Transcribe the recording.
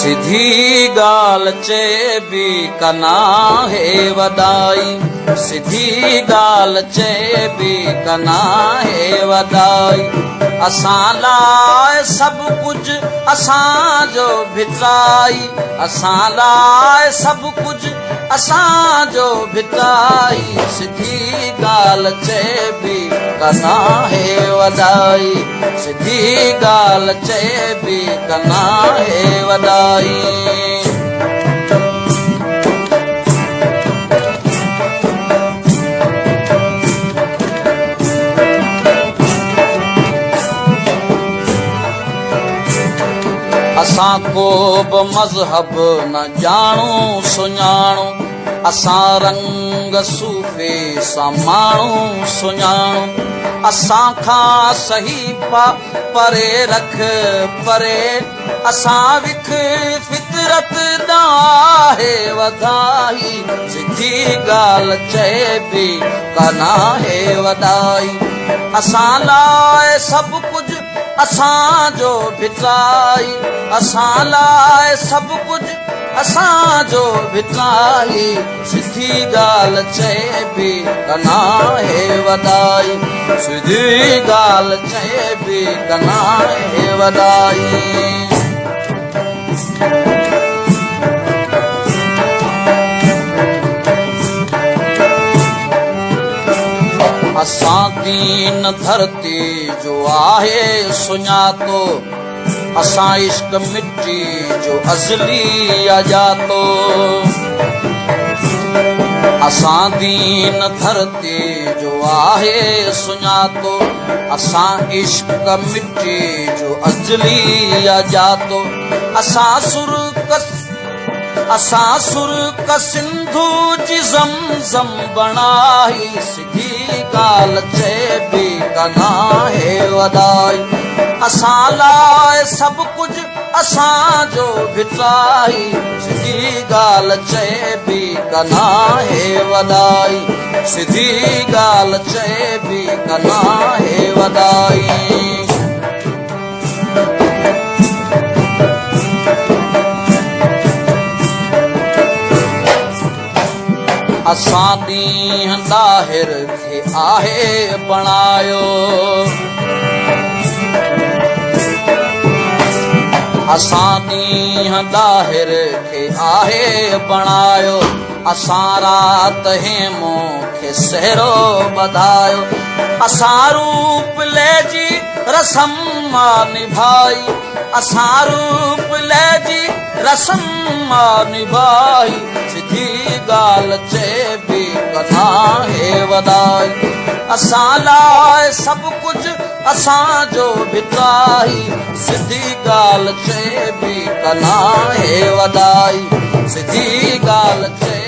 सिधी गाल चे भी कना है वदाई, सिधी गाल चे भी कना है वदाई। असां लाइ सब कुछ असां जो भितराई, असां लाइ सब कुछ असां जो भितराई। सिधी गाल चे भी कना है वदाई, सिधी गाल चे भी कना है वदाई। असां को बि मज़हब न ॼाणूं सुञाणूं, असां रंग सूफ़े सां माण्हू सुञाणूं। असां खां सही परे रख परे, असां विख फितरत दाहे वधाई। सिधी गाल चए भी कना है वदाई, असां लाइ सब कुछ असां जो भितराई, असां लाइ सब कुछ असां जो भितराई। सिधी गाल चए भी कना है वदाई, सिधी गाल चए भी कना है वदाई। असां दीन धरती जो आहे सुञातो, असां इश्क मिट्टी जो अज़ली अजातो। असां दीन धरती जो आहे सुञातो, असां इश्क मिट्टी जो अज़ली अजातो। असां सुर का सिंधु जी ज़मज़म बणाई। सिधी गाल चए भी कना है वदाई, असां लाइ सब कुछ असां जो भितराई। सिधी गाल चए भी कना है वदाई, सिधी गाल चए भी कना है वदाई। असां ॾींहं ॾाहिर खे आहे बणायो, असां ॾींहं ॾाहिर खे आहे बणायो। असां रात हेमो खे सहरो ॿधायो, असां रूप लहिजी रसम मां निभाई, असां रूप लहिजी रसम मां निभाई। सिधी गाल चए भी कना है वदाई, असां लाइ सब कुछ असां जो भितराई। सिधी गाल चए भी कना है वदाई, सिधी गाल चए